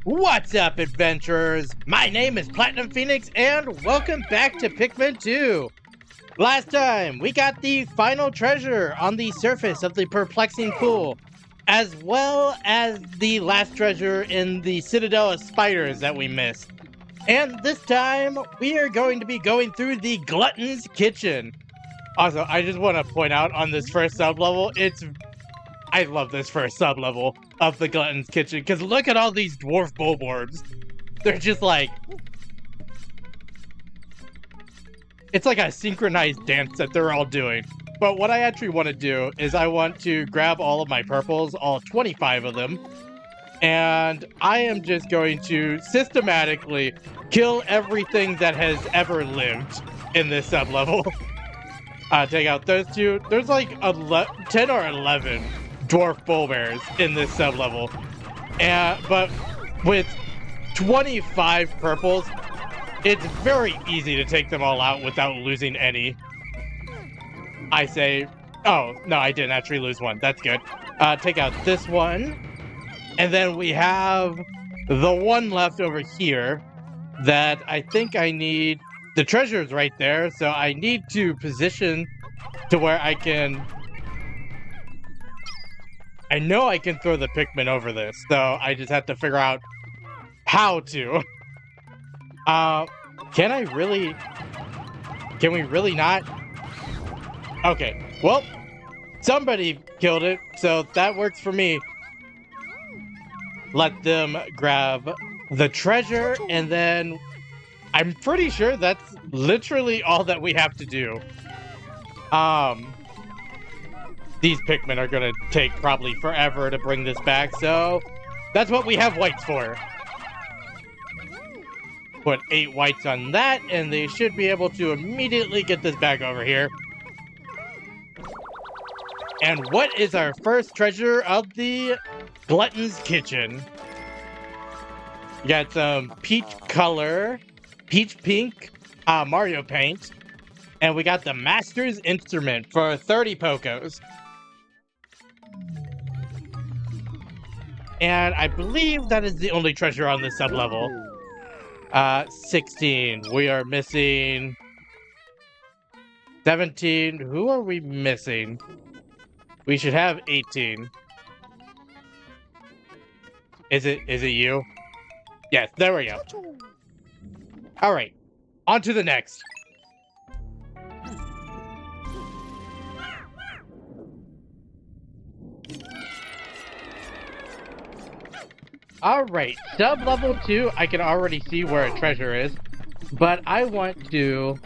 What's up, adventurers? My name is Platinum Phoenix, and welcome back to Pikmin 2. Last time, we got the final treasure on the surface of the perplexing pool, as well as the last treasure in the Citadel of Spiders that we missed. And this time, we are going to be going through the Glutton's Kitchen. Also, I just want to point out on this first sub-level, I love this first sub-level of the Glutton's Kitchen, because look at all these dwarf bulborbs. They're just like... It's like a synchronized dance that they're all doing. But what I actually want to do is I want to grab all of my purples, all 25 of them, and I am just going to systematically kill everything that has ever lived in this sub-level. Take out those two. There's like 10 or 11 dwarf bull bears in this sub-level. But with 25 purples, it's very easy to take them all out without losing any. I say... Oh, no, I didn't actually lose one. That's good. Take out this one. And then we have the one left over here that I think I need... The treasure's right there, so I need to position to where I can... I know I can throw the Pikmin over this, so I just have to figure out how to. Can I really... Can we really not? Okay, well, somebody killed it, so that works for me. Let them grab the treasure, and then I'm pretty sure that's literally all that we have to do. These Pikmin are gonna take probably forever to bring this back, so that's what we have whites for. Put 8 whites on that, and they should be able to immediately get this back over here. And what is our first treasure of the Glutton's Kitchen? You got some peach pink Mario paint, and we got the Master's Instrument for 30 Pokos. And I believe that is the only treasure on this sub-level. 16. We are missing 17. Who are we missing? We should have 18. Is it you? Yes, there we go. Alright, on to the next. Alright, sub-level 2, I can already see where a treasure is, but I want to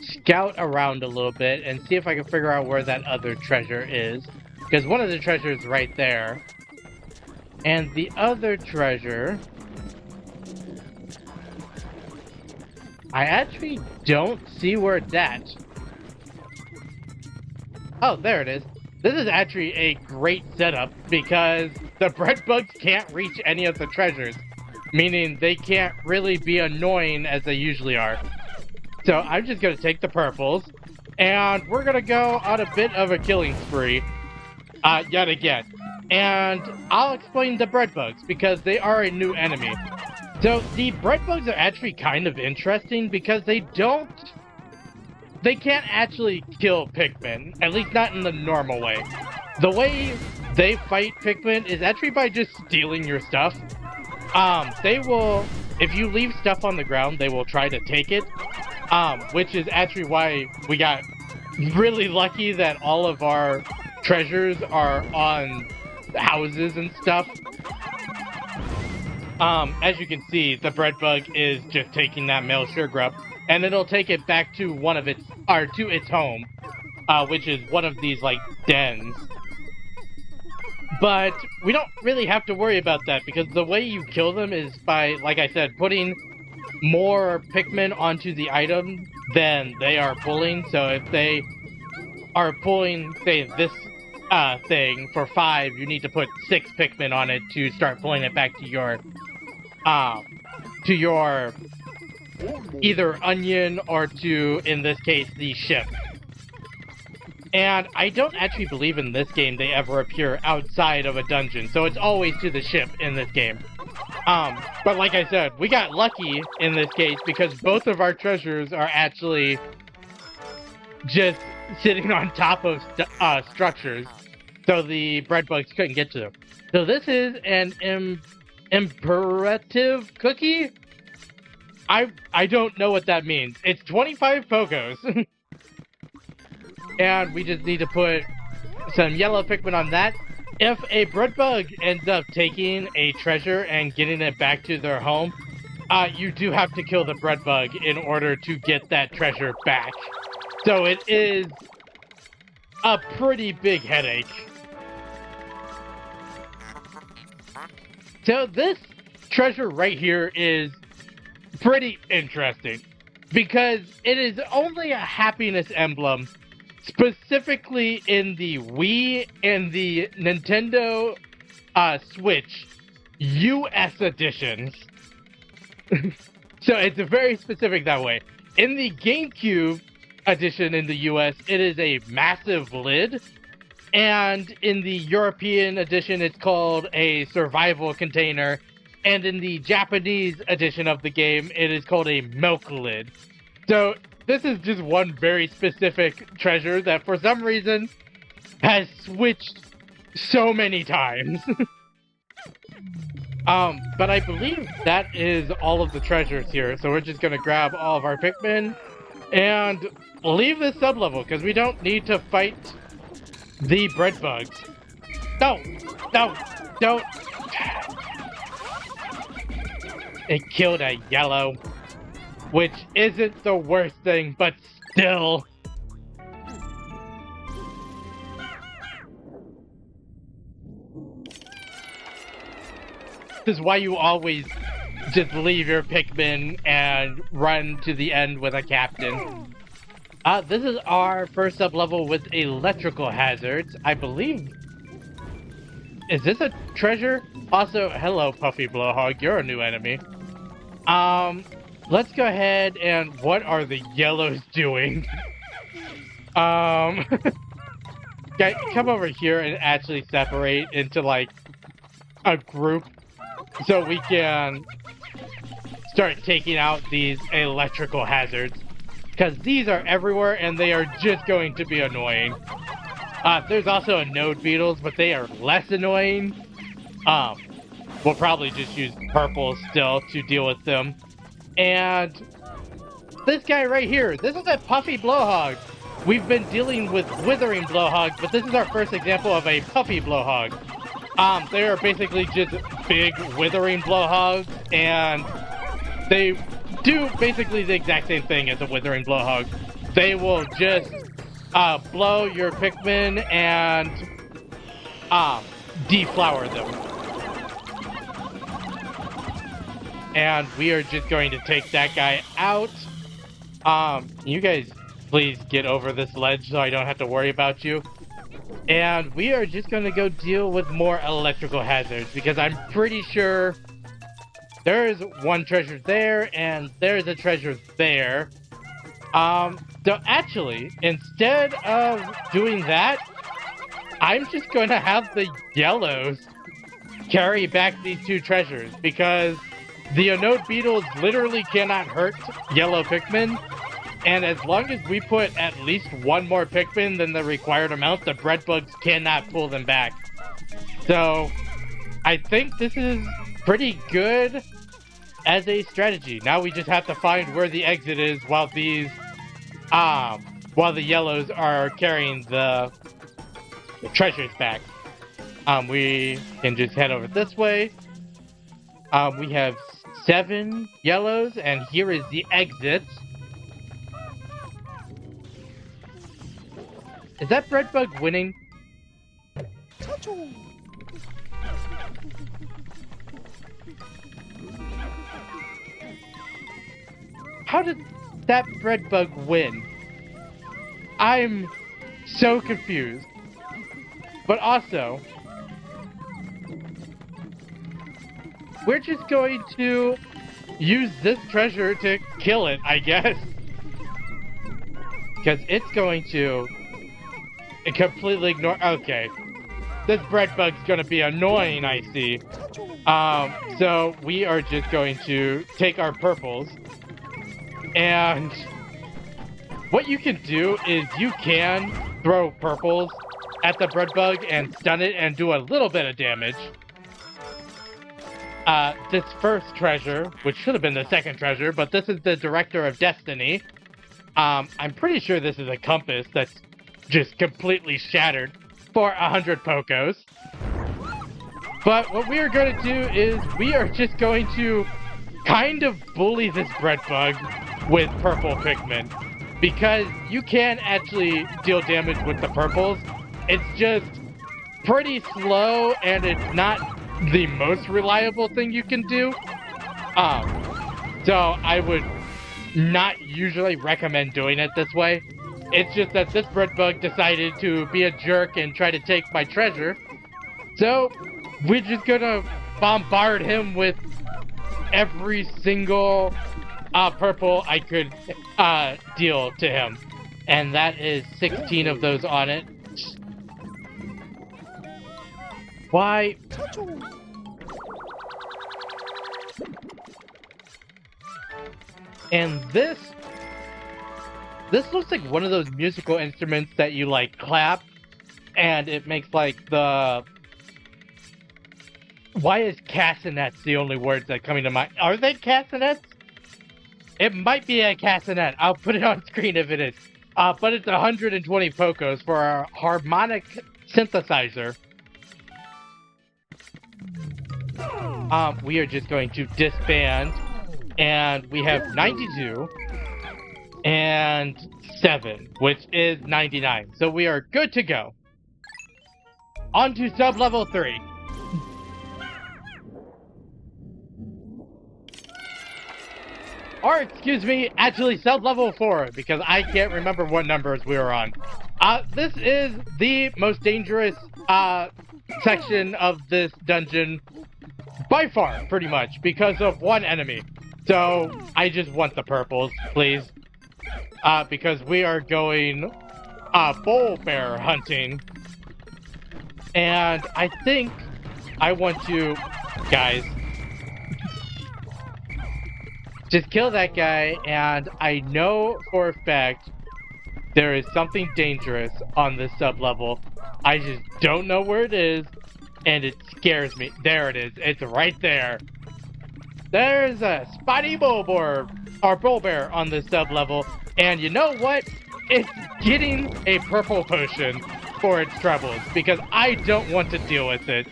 scout around a little bit and see if I can figure out where that other treasure is, because one of the treasures is right there, and the other treasure... I actually don't see where it's at. Oh, there it is. This is actually a great setup because the bread bugs can't reach any of the treasures, meaning they can't really be annoying as they usually are. So I'm just going to take the purples, and we're going to go on a bit of a killing spree, yet again. And I'll explain the bread bugs because they are a new enemy. So the bread bugs are actually kind of interesting because they can't actually kill Pikmin, at least not in the normal way. The way they fight Pikmin is actually by just stealing your stuff. They will, if you leave stuff on the ground, they will try to take it, which is actually why we got really lucky that all of our treasures are on houses and stuff. As you can see, the bread bug is just taking that male sugar, and it'll take it back to to its home, which is one of these, like, dens. But we don't really have to worry about that, because the way you kill them is by, like I said, putting more Pikmin onto the item than they are pulling. So if they are pulling, say, this thing for 5, you need to put 6 Pikmin on it to start pulling it back to your either onion or to, in this case, the ship. And I don't actually believe in this game they ever appear outside of a dungeon, so it's always to the ship in this game. But like I said, we got lucky in this case because both of our treasures are actually just sitting on top of structures, so the bread bugs couldn't get to them. So this is an imperative cookie? I don't know what that means. It's 25 Pokos. And we just need to put some yellow Pikmin on that. If a bread bug ends up taking a treasure and getting it back to their home, you do have to kill the bread bug in order to get that treasure back. So it is a pretty big headache. So this treasure right here is pretty interesting because it is only a happiness emblem specifically in the Wii and the Nintendo Switch US editions. So it's very specific that way. In the GameCube edition in the US, it is a massive lid. And in the European edition, it's called a survival container. And in the Japanese edition of the game, it is called a milk lid. So this is just one very specific treasure that for some reason has switched so many times. But I believe that is all of the treasures here. So we're just gonna grab all of our Pikmin and leave this sub-level because we don't need to fight the bread bugs. No! Don't! It killed a yellow, which isn't the worst thing, but still. This is why you always just leave your Pikmin and run to the end with a captain. This is our first sub-level with electrical hazards. I believe... Is this a treasure? Also, hello, Puffy Blowhog. You're a new enemy. Let's go ahead and... What are the yellows doing? Guys, come over here and actually separate into, like, a group so we can start taking out these electrical hazards. Because these are everywhere and they are just going to be annoying. There's also a node beetles, but they are less annoying. We'll probably just use purple still to deal with them. And this guy right here, this is a Puffy Blowhog. We've been dealing with withering Blowhogs, but this is our first example of a Puffy Blowhog. They are basically just big withering Blowhogs, and they do basically the exact same thing as a withering Blowhog. They will just blow your Pikmin and deflower them. And we are just going to take that guy out. You guys please get over this ledge so I don't have to worry about you. And we are just going to go deal with more electrical hazards because I'm pretty sure there is one treasure there and there's a treasure there. So actually, instead of doing that, I'm just going to have the yellows carry back these two treasures because the Anode Beetles literally cannot hurt yellow Pikmin. And as long as we put at least one more Pikmin than the required amount, the bread bugs cannot pull them back. So I think this is pretty good as a strategy. Now we just have to find where the exit is while these while the yellows are carrying the treasures back. We can just head over this way. We have 7 yellows, and here is the exit. Is that bread bug winning? How did that bread bug win? I'm so confused. But also, we're just going to use this treasure to kill it, I guess. Because it's going to completely ignore... Okay. This bread bug's gonna be annoying, I see. So we are just going to take our purples, and what you can do is you can throw purples at the bread bug and stun it and do a little bit of damage. This first treasure, which should have been the second treasure, but this is the Director of Destiny. I'm pretty sure this is a compass that's just completely shattered for 100 Pokos. But what we are going to do is we are just going to kind of bully this bread bug with purple Pikmin. Because you can actually deal damage with the purples. It's just pretty slow and it's not the most reliable thing you can do. So I would not usually recommend doing it this way. It's just that this bread bug decided to be a jerk and try to take my treasure. So we're just gonna bombard him with every single purple I could deal to him. And that is 16 of those on it. Why? And this looks like one of those musical instruments that you like clap and it makes like the... Why is castanets the only words that come to mind? Are they castanets? It might be a castanet. I'll put it on screen if it is. But it's 120 Pokos for our harmonic synthesizer. We are just going to disband. And we have 92 and 7, which is 99. So we are good to go. On to sub-level 3. Or, excuse me, actually sub-level 4, because I can't remember what numbers we were on. This is the most dangerous section of this dungeon by far, pretty much, because of one enemy. So, I just want the purples, please. Because we are going bull bear hunting. And I think I want to, guys, just kill that guy, and I know for a fact there is something dangerous on this sub-level. I just don't know where it is, and it scares me. There it is. It's right there. There's a spotty bull bear on this sub-level, and you know what? It's getting a purple potion for its troubles, because I don't want to deal with it.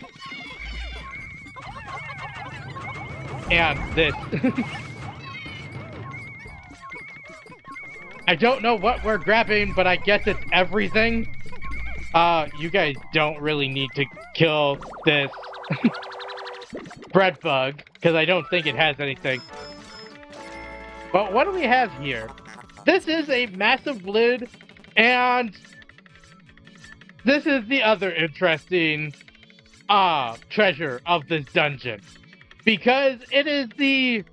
And this... I don't know what we're grabbing, but I guess it's everything. You guys don't really need to kill this bread bug, because I don't think it has anything. But what do we have here? This is a massive lid, and this is the other interesting treasure of this dungeon. Because it is the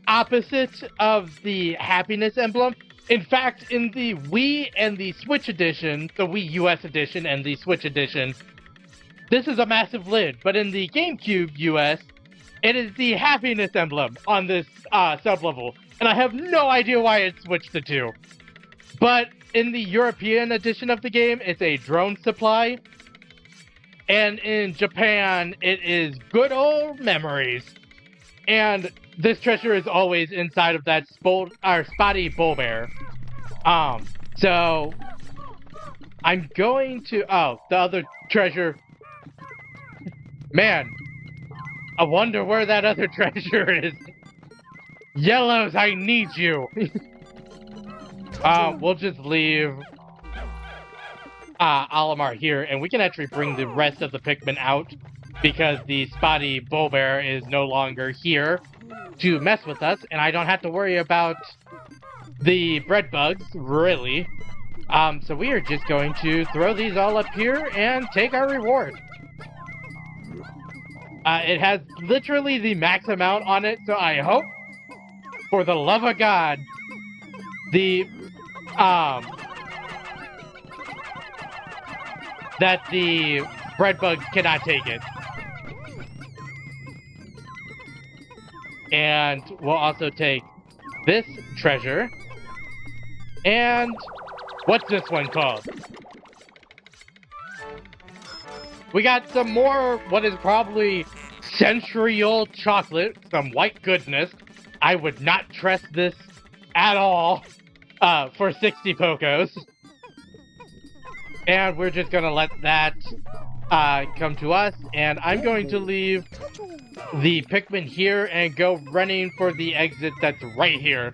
opposite of the happiness emblem. In fact, in the Wii and the Switch edition, the Wii US edition and the Switch edition, this is a massive lid. But in the GameCube US, it is the happiness emblem on this sub-level. And I have no idea why it switched the two. But in the European edition of the game, it's a drone supply. And in Japan, it is good old memories. And this treasure is always inside of that spotty bull bear. So I'm going to... Oh, the other treasure. Man, I wonder where that other treasure is. Yellows, I need you. We'll just leave Olimar here, and we can actually bring the rest of the Pikmin out, because the spotty bull bear is no longer here to mess with us, and I don't have to worry about the bread bugs, really. So we are just going to throw these all up here and take our reward. It has literally the max amount on it, so I hope, for the love of God, that the bread bugs cannot take it. And we'll also take this treasure. And what's this one called? We got some more, what is probably century-old chocolate, some white goodness. I would not trust this at all for 60 Pokos. And we're just going to let that come to us. And I'm going to leave the Pikmin here and go running for the exit that's right here.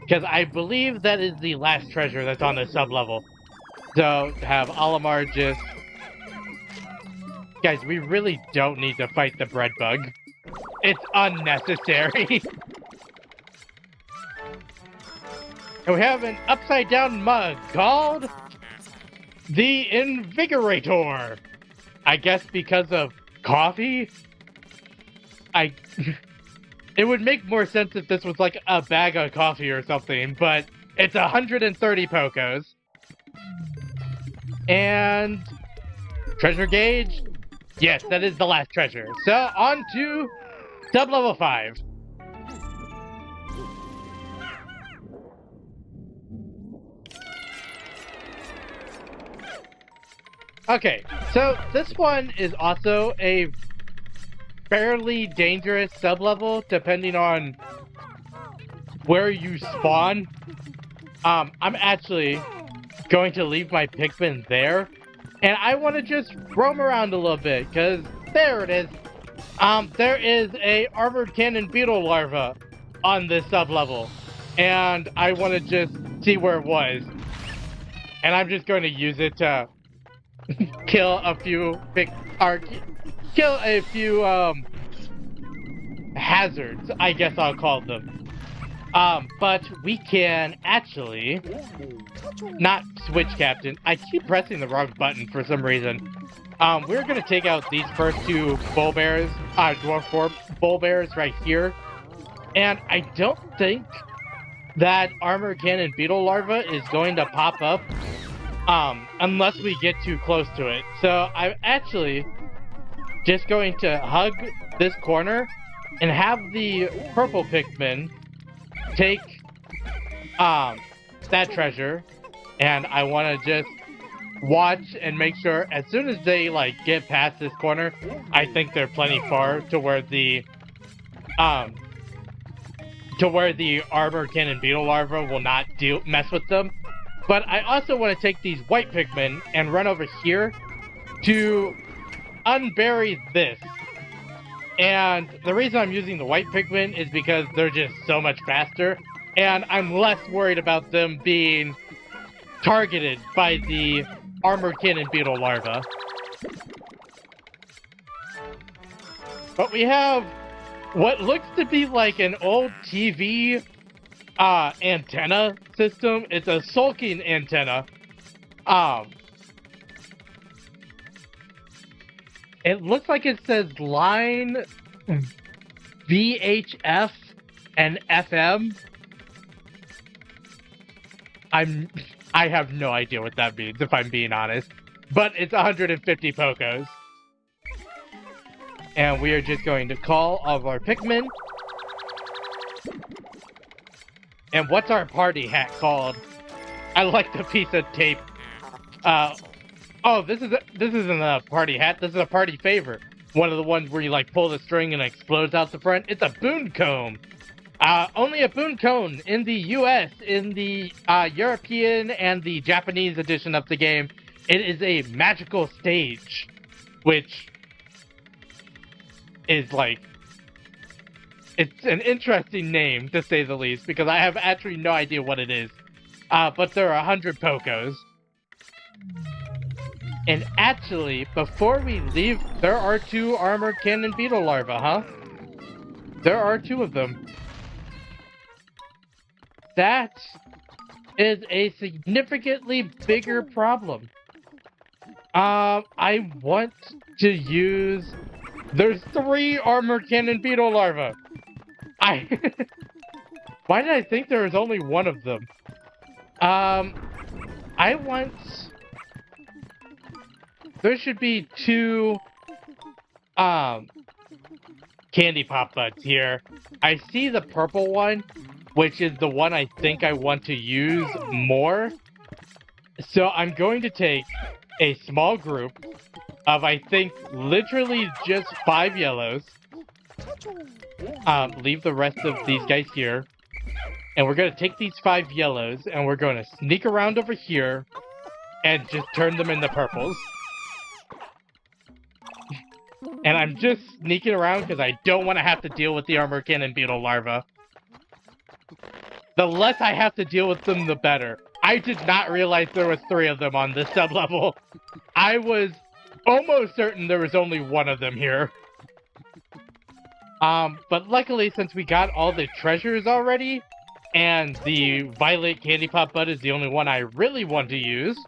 Because I believe that is the last treasure that's on the sub-level. So, have Olimar just... Guys, we really don't need to fight the bread bug. It's unnecessary. And we have an upside-down mug called the Invigorator. I guess because of coffee? It would make more sense if this was like a bag of coffee or something, but it's 130 Pokos. And treasure gauge? Yes, that is the last treasure. So, on to sub-level 5. Okay, so this one is also a fairly dangerous sub-level, depending on where you spawn. I'm actually going to leave my Pikmin there, and I want to just roam around a little bit, because there it is. There is a armored cannon beetle larva on this sub-level, and I want to just see where it was. And I'm just going to use it to kill a few hazards, I guess I'll call them. But we can actually not switch captain. I keep pressing the wrong button for some reason. We're gonna take out these first two bull bears, dwarf form bull bears right here. And I don't think that armor cannon beetle larva is going to pop up unless we get too close to it. So I'm actually just going to hug this corner and have the purple Pikmin take that treasure, and I want to just watch and make sure as soon as they like get past this corner, I think they're plenty far to where the armor cannon beetle larva will not mess with them. But I also want to take these white Pikmin and run over here to unbury this. And the reason I'm using the white Pikmin is because they're just so much faster, and I'm less worried about them being targeted by the armored cannon beetle larva. But we have what looks to be like an old TV antenna system. It's a sulking antenna. It looks like it says line VHF and FM. I have no idea what that means, if I'm being honest. But it's 150 Pokos. And we are just going to call all of our Pikmin. And what's our party hat called? I like the piece of tape. Oh, this isn't a party hat. This is a party favor. One of the ones where you like pull the string and it explodes out the front. It's a boon cone. Only a boon cone in the US, in the European and the Japanese edition of the game. It is a magical stage, which is like, it's an interesting name to say the least, because I have actually no idea what it is. But there are 100 Pokos. And actually, before we leave, there are 2 armored cannon beetle larvae, huh? There are 2 of them. That is a significantly bigger problem. I want to use... There's 3 armored cannon beetle larvae. Why did I think there was only 1 of them? I want... There should be 2, candy pop buds here. I see the purple one, which is the one I think I want to use more. So I'm going to take a small group of, I think, literally just 5 yellows. Leave the rest of these guys here. And we're going to take these 5 yellows and we're going to sneak around over here and just turn them into purples. And I'm just sneaking around because I don't want to have to deal with the armor cannon beetle larva. The less I have to deal with them, the better. I did not realize there was 3 of them on this sub-level. I was almost certain there was only 1 of them here. But luckily, since we got all the treasures already, and the violet candy pop bud is the only one I really want to use,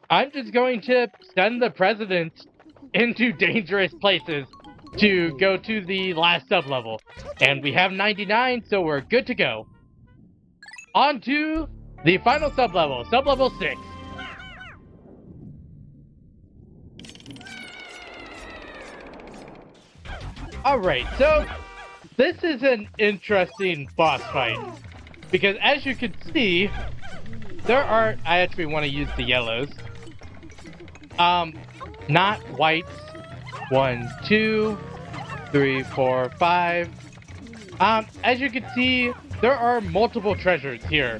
I'm just going to send the president into dangerous places to go to the last sub-level. And we have 99, so we're good to go. On to the final sub-level, sub-level 6. Alright, so this is an interesting boss fight. Because as you can see, there are... I actually want to use the yellows. Not whites. 1, 2, 3, 4, 5. As you can see, there are multiple treasures here.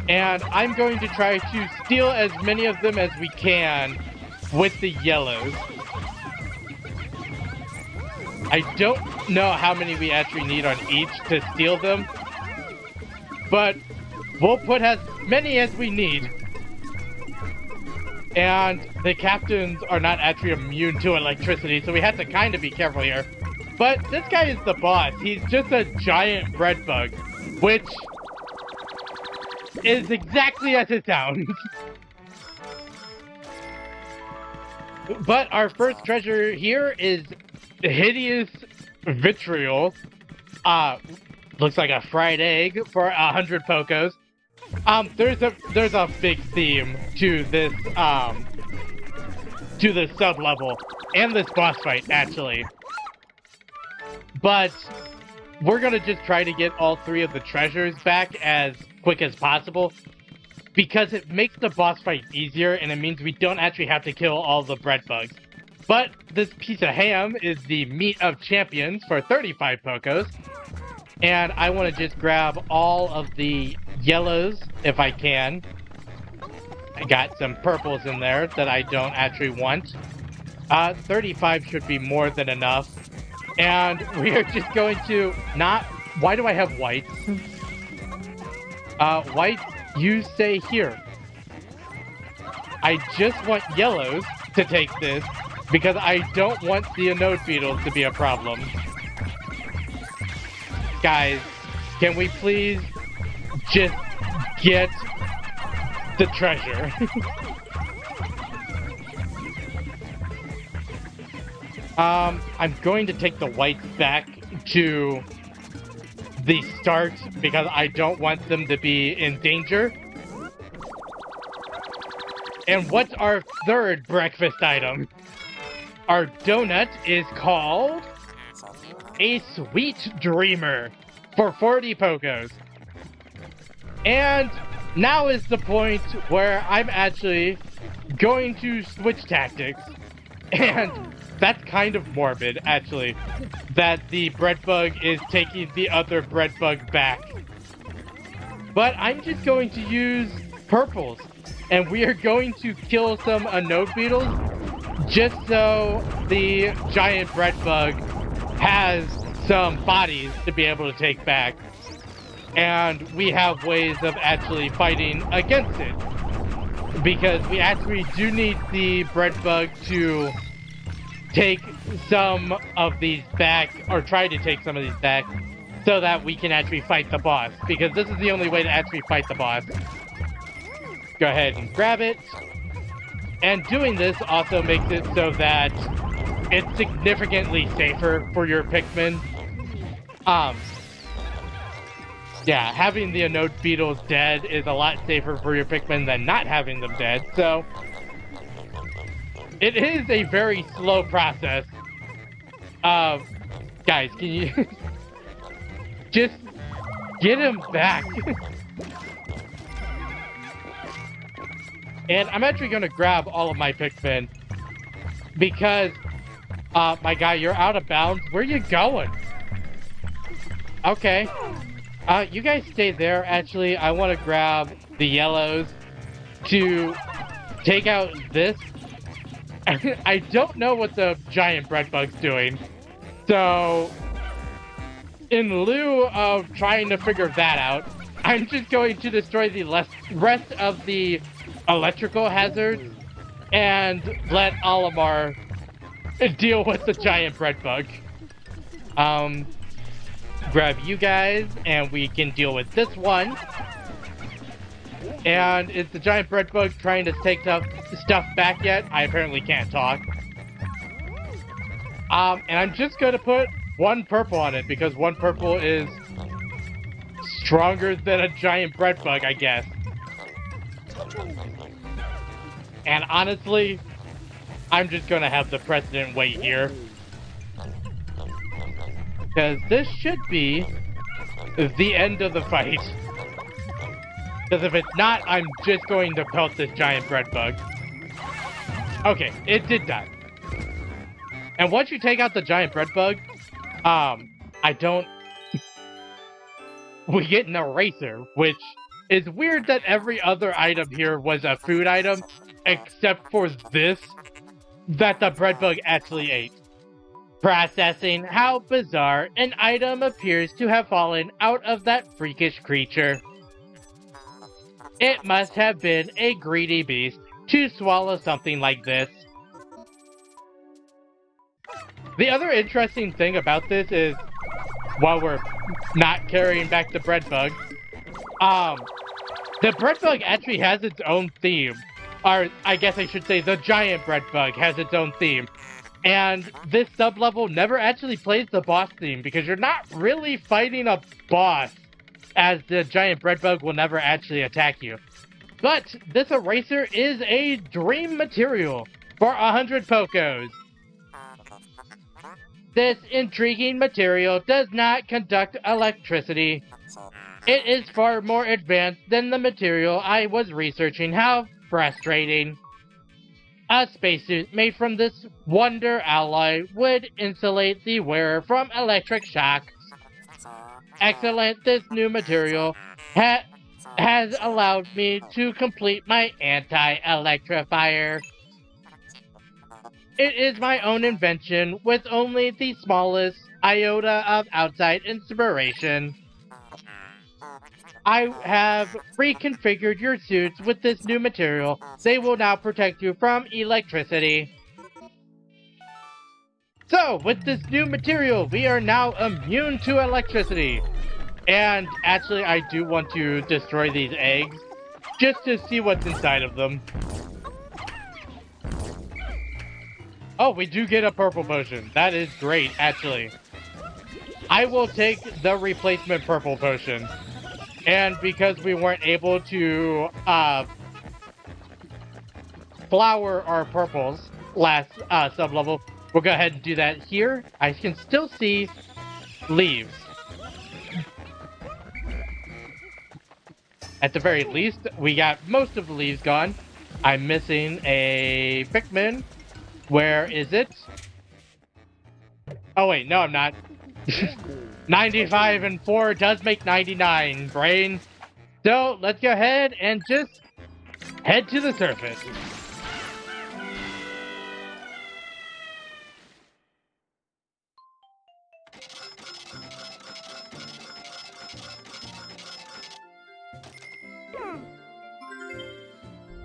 And I'm going to try to steal as many of them as we can with the yellows. I don't know how many we actually need on each to steal them. But we'll put as many as we need. And the captains are not actually immune to electricity, so we have to kind of be careful here. But this guy is the boss. He's just a giant bread bug, which is exactly as it sounds. But our first treasure here is hideous vitriol. Looks like a fried egg for 100 Pokos. There's a big theme to this sub-level and this boss fight, actually. But we're gonna just try to get all 3 of the treasures back as quick as possible, because it makes the boss fight easier and it means we don't actually have to kill all the bread bugs. But this piece of ham is the meat of champions for 35 Pokos. And I want to just grab all of the yellows if I can. I got some purples in there that I don't actually want. 35 should be more than enough. And we are just going to not... Why do I have whites? Whites, you stay here. I just want yellows to take this because I don't want the anode beetles to be a problem. Guys, can we please just get the treasure? I'm going to take the whites back to the start because I don't want them to be in danger. And what's our third breakfast item? Our donut is called a Sweet Dreamer for 40 Pokos. And now is the point where I'm actually going to switch tactics. And that's kind of morbid, actually, that the bread bug is taking the other bread bug back. But I'm just going to use purples. And we are going to kill some anode beetles just so the giant bread bug has some bodies to be able to take back. And we have ways of actually fighting against it. Because we actually do need the bread bug to take some of these back, or try to take some of these back, so that we can actually fight the boss. Because this is the only way to actually fight the boss. Go ahead and grab it. And doing this also makes it so that it's significantly safer for your Pikmin. Yeah, having the anode beetles dead is a lot safer for your Pikmin than not having them dead, so it is a very slow process of Guys, can you just get him back? And I'm actually going to grab all of my Pikmin because, my guy, you're out of bounds. Where are you going? Okay. You guys stay there. Actually, I want to grab the yellows to take out this. I don't know what the giant bread bug's doing. So, in lieu of trying to figure that out, I'm just going to destroy the rest of the electrical hazards and let Olimar deal with the giant bread bug. Grab you guys, and we can deal with this one. And is the giant bread bug trying to take stuff back yet? I apparently can't talk. And I'm just gonna put one purple on it, because one purple is stronger than a giant bread bug, I guess. And honestly, I'm just gonna have the president wait here. Because this should be the end of the fight. Because if it's not, I'm just going to pelt this giant bread bug. Okay, it did die. And once you take out the giant bread bug, we get an eraser, which is weird that every other item here was a food item, except for this, that the bread bug actually ate. Processing. How bizarre. An item appears to have fallen out of that freakish creature. It must have been a greedy beast to swallow something like this. The other interesting thing about this is, while we're not carrying back the bread bug, the bread bug actually has its own theme. Or, I guess I should say, the giant bread bug has its own theme. And this sub-level never actually plays the boss theme, because you're not really fighting a boss, as the giant bread bug will never actually attack you. But this eraser is a dream material for 100 Pokos. This intriguing material does not conduct electricity. It is far more advanced than the material I was researching. How frustrating. A spacesuit made from this wonder alloy would insulate the wearer from electric shocks. Excellent, this new material has allowed me to complete my anti-electrifier. It is my own invention with only the smallest iota of outside inspiration. I have reconfigured your suits with this new material. They will now protect you from electricity. So, with this new material, we are now immune to electricity. And actually, I do want to destroy these eggs, just to see what's inside of them. Oh, we do get a purple potion. That is great, actually. I will take the replacement purple potion. And because we weren't able to flower our purples last sub-level, we'll go ahead and do that here. I can still see leaves. At the very least, we got most of the leaves gone. I'm missing a Pikmin. Where is it? Oh wait, no I'm not. 95 and 4 does make 99, brain. So, let's go ahead and just head to the surface.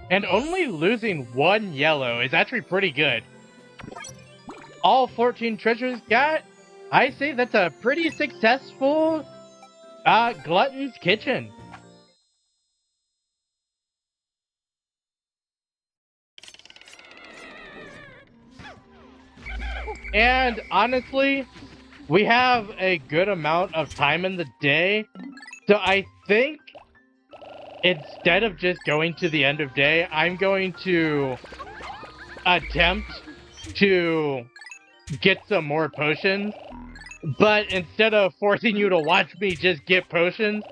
And only losing one yellow is actually pretty good. All 14 treasures got, I say that's a pretty successful Glutton's Kitchen. And honestly, we have a good amount of time in the day, so I think instead of just going to the end of day, I'm going to attempt to get some more potions. But instead of forcing you to watch me just get potions,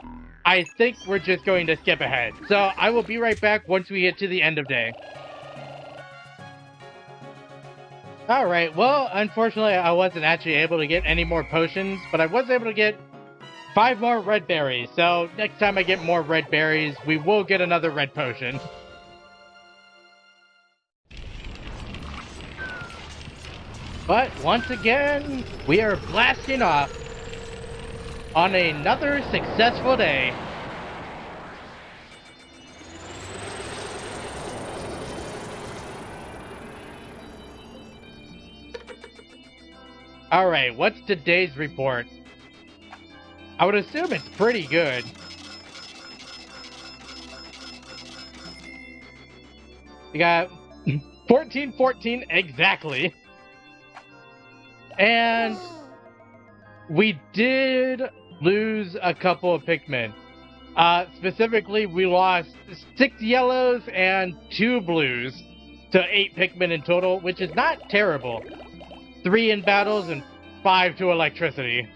I think we're just going to skip ahead. So I will be right back once we get to the end of day. Alright, well, unfortunately I wasn't actually able to get any more potions, but I was able to get 5 more red berries. So next time I get more red berries, we will get another red potion. But once again, we are blasting off on another successful day. Alright, what's today's report? I would assume it's pretty good. We got 1414 exactly. And we did lose a couple of Pikmin. Specifically, we lost 6 yellows and 2 blues to 8 Pikmin in total, which is not terrible. 3 in battles and 5 to electricity.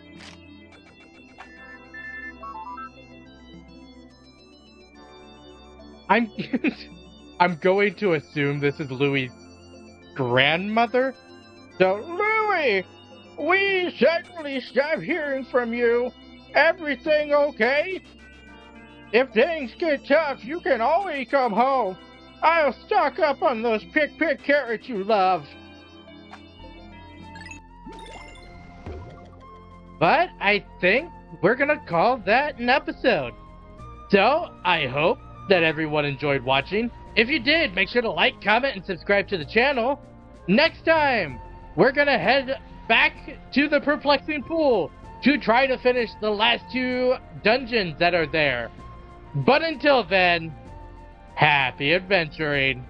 I'm going to assume this is Louie's grandmother. So, Louie, we suddenly stopped hearing from you. Everything okay? If things get tough, you can always come home. I'll stock up on those pick carrots you love. But I think we're gonna call that an episode. So, I hope that everyone enjoyed watching. If you did, make sure to like, comment, and subscribe to the channel. Next time, we're gonna head back to the Perplexing Pool to try to finish the last 2 dungeons that are there. But until then, happy adventuring.